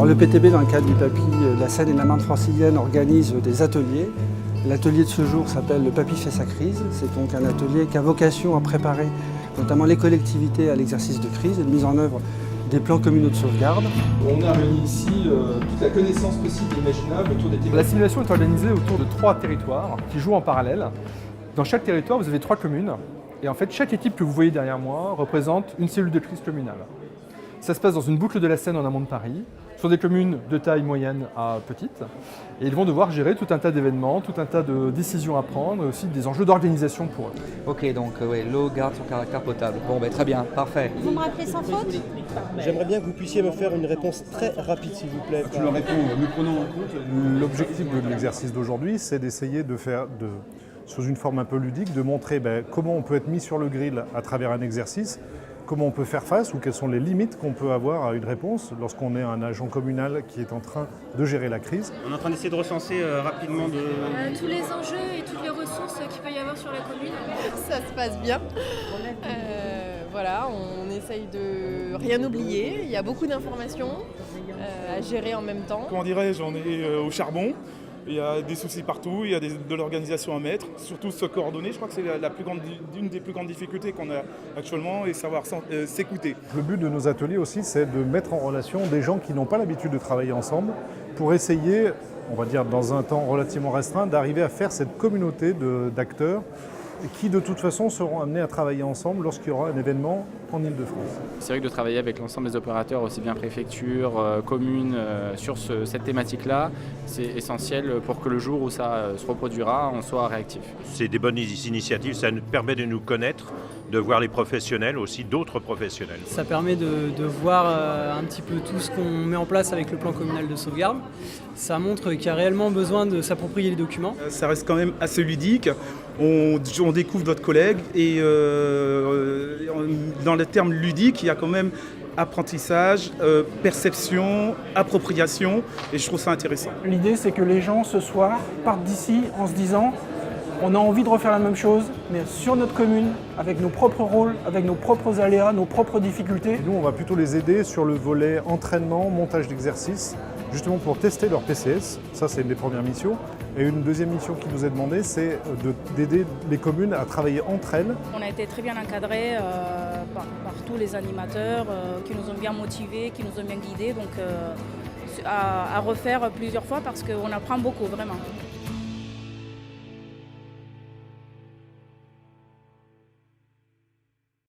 le PTB, dans le cadre du PAPI, la Seine et la Marne francilienne organise des ateliers. L'atelier de ce jour s'appelle le PAPI fait sa crise. C'est donc un atelier qui a vocation à préparer notamment les collectivités à l'exercice de crise et de mise en œuvre des plans communaux de sauvegarde. On a réuni ici toute la connaissance possible et imaginable autour des thématiques. La simulation est organisée autour de 3 territoires qui jouent en parallèle. Dans chaque territoire, vous avez 3 communes. Et en fait, chaque équipe que vous voyez derrière moi représente une cellule de crise communale. Ça se passe dans une boucle de la Seine en amont de Paris, sur des communes de taille moyenne à petite. Et ils vont devoir gérer tout un tas d'événements, tout un tas de décisions à prendre, aussi des enjeux d'organisation pour eux. Ok, donc l'eau garde son caractère potable. Bon, très bien, parfait. Vous me rappelez sans faute? J'aimerais bien que vous puissiez me faire une réponse très rapide, s'il vous plaît. Tu le réponds, nous prenons en compte. L'objectif de l'exercice d'aujourd'hui, c'est d'essayer de faire, sous une forme un peu ludique, de montrer comment on peut être mis sur le grill à travers un exercice, comment on peut faire face ou quelles sont les limites qu'on peut avoir à une réponse lorsqu'on est un agent communal qui est en train de gérer la crise. On est en train d'essayer de recenser rapidement tous les enjeux et toutes les ressources qu'il peut y avoir sur la commune. Ça se passe bien. Voilà, on essaye de rien oublier. Il y a beaucoup d'informations à gérer en même temps. Comment dirais-je, on est au charbon. Il y a des soucis partout, il y a de l'organisation à mettre, surtout se coordonner. Je crois que c'est une des plus grandes difficultés qu'on a actuellement et savoir s'écouter. Le but de nos ateliers aussi, c'est de mettre en relation des gens qui n'ont pas l'habitude de travailler ensemble pour essayer, on va dire dans un temps relativement restreint, d'arriver à faire cette communauté d'acteurs qui de toute façon seront amenés à travailler ensemble lorsqu'il y aura un événement en Ile-de-France. C'est vrai que de travailler avec l'ensemble des opérateurs, aussi bien préfecture, communes, sur cette thématique-là, c'est essentiel pour que le jour où ça se reproduira, on soit réactif. C'est des bonnes initiatives, ça nous permet de nous connaître, de voir les professionnels, aussi d'autres professionnels. Ça permet de voir un petit peu tout ce qu'on met en place avec le plan communal de sauvegarde. Ça montre qu'il y a réellement besoin de s'approprier les documents. Ça reste quand même assez ludique. On découvre d'autres collègues et dans les termes ludiques, il y a quand même apprentissage, perception, appropriation et je trouve ça intéressant. L'idée c'est que les gens ce soir partent d'ici en se disant on a envie de refaire la même chose, mais sur notre commune, avec nos propres rôles, avec nos propres aléas, nos propres difficultés. Nous, on va plutôt les aider sur le volet entraînement, montage d'exercices, justement pour tester leur PCS. Ça, c'est une des premières missions. Et une deuxième mission qui nous est demandée, c'est d'aider les communes à travailler entre elles. On a été très bien encadrés par tous les animateurs qui nous ont bien motivés, qui nous ont bien guidés. Donc à refaire plusieurs fois parce qu'on apprend beaucoup, vraiment.